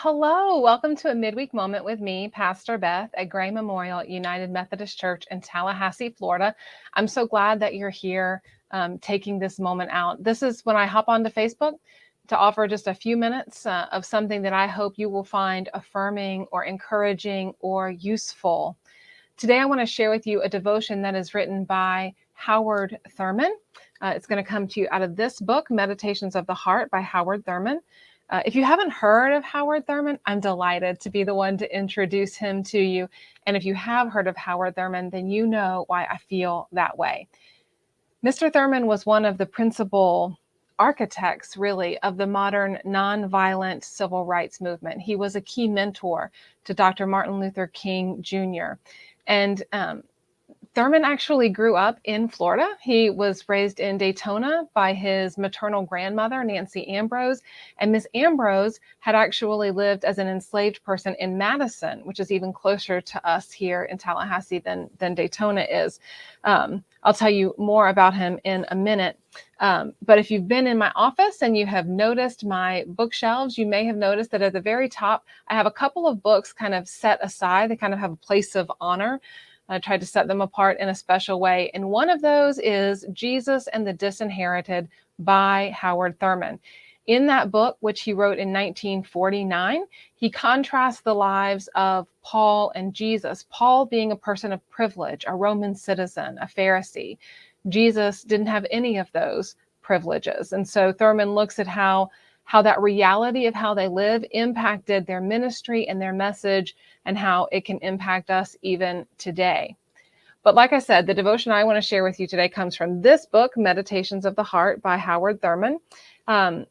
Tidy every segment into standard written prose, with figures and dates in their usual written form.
Hello, welcome to a midweek moment with me, Pastor Beth at Gray Memorial United Methodist Church in Tallahassee, Florida. I'm so glad that you're here taking this moment out. This is when I hop onto Facebook to offer just a few minutes of something that I hope you will find affirming or encouraging or useful. Today, I want to share with you a devotion that is written by Howard Thurman. It's going to come to you out of this book, Meditations of the Heart by Howard Thurman. If you haven't heard of Howard Thurman, I'm delighted to be the one to introduce him to you. And if you have heard of Howard Thurman, then you know why I feel that way. Mr. Thurman was one of the principal architects, really, of the modern nonviolent civil rights movement. He was a key mentor to Dr. Martin Luther King Jr. And Thurman actually grew up in Florida. He was raised in Daytona by his maternal grandmother, Nancy Ambrose. And Miss Ambrose had actually lived as an enslaved person in Madison, which is even closer to us here in Tallahassee than Daytona is. I'll tell you more about him in a minute. But if you've been in my office and you have noticed my bookshelves, you may have noticed that at the very top, I have a couple of books kind of set aside. They kind of have a place of honor. I tried to set them apart in a special way. And one of those is Jesus and the Disinherited by Howard Thurman. In that book, which he wrote in 1949, he contrasts the lives of Paul and Jesus. Paul being a person of privilege, a Roman citizen, a Pharisee. Jesus didn't have any of those privileges. And so Thurman looks at how that reality of how they live impacted their ministry and their message, and how it can impact us even today. But like I said, the devotion I want to share with you today comes from this book, Meditations of the Heart by Howard Thurman.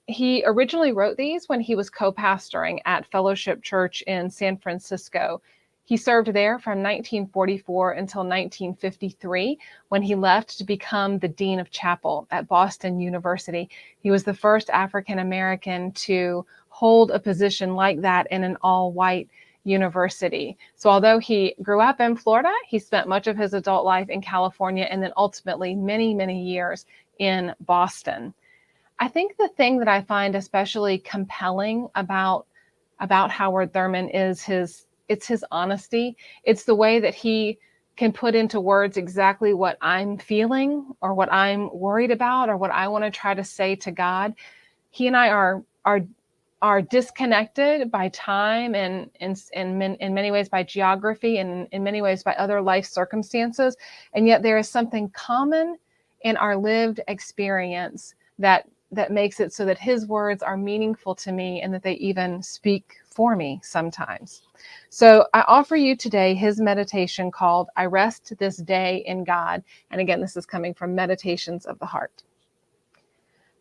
He originally wrote these when he was co-pastoring at Fellowship Church in San Francisco. He served there from 1944 until 1953, when he left to become the Dean of Chapel at Boston University. He was the first African American to hold a position like that in an all-white university. So although he grew up in Florida, he spent much of his adult life in California, and then ultimately many, many years in Boston. I think the thing that I find especially compelling about Howard Thurman is his honesty. It's the way that he can put into words exactly what I'm feeling or what I'm worried about or what I want to try to say to God. He and I are disconnected by time and in many ways by geography and in many ways by other life circumstances. And yet there is something common in our lived experience that makes it so that his words are meaningful to me and that they even speak for me sometimes. So I offer you today his meditation called I Rest This Day in God. And again, this is coming from Meditations of the Heart.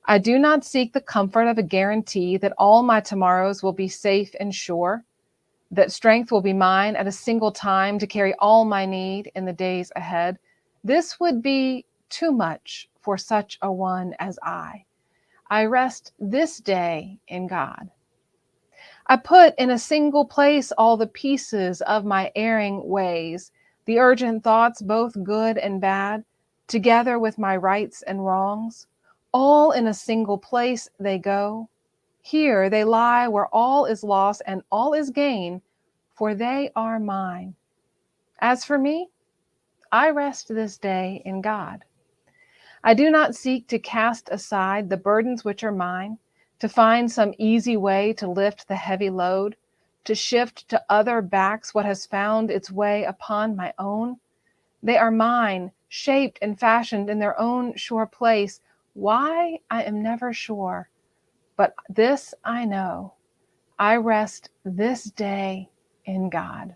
I do not seek the comfort of a guarantee that all my tomorrows will be safe and sure, that strength will be mine at a single time to carry all my need in the days ahead. This would be too much for such a one as I. I rest this day in God. I put in a single place all the pieces of my erring ways, the urgent thoughts, both good and bad, together with my rights and wrongs. All in a single place they go. Here they lie where all is loss and all is gain, for they are mine. As for me, I rest this day in God. I do not seek to cast aside the burdens which are mine, to find some easy way to lift the heavy load, to shift to other backs what has found its way upon my own. They are mine, shaped and fashioned in their own sure place. Why, I am never sure, but this I know, I rest this day in God.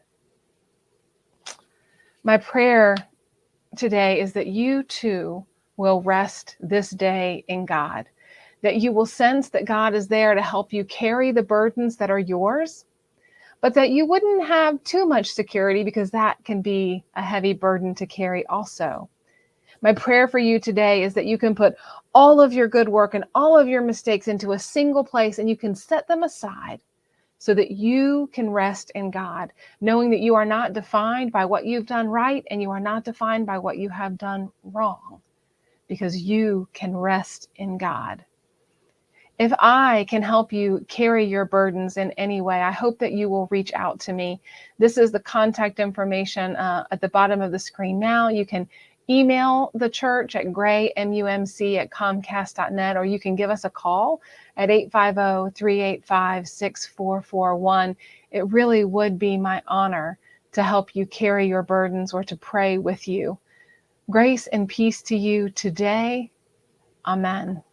My prayer today is that you too will rest this day in God, that you will sense that God is there to help you carry the burdens that are yours, but that you wouldn't have too much security because that can be a heavy burden to carry also. My prayer for you today is that you can put all of your good work and all of your mistakes into a single place and you can set them aside so that you can rest in God, knowing that you are not defined by what you've done right and you are not defined by what you have done wrong, because you can rest in God. If I can help you carry your burdens in any way, I hope that you will reach out to me. This is the contact information at the bottom of the screen now. You can email the church at graymumc@comcast.net, or you can give us a call at 850-385-6441. It really would be my honor to help you carry your burdens or to pray with you. Grace and peace to you today. Amen.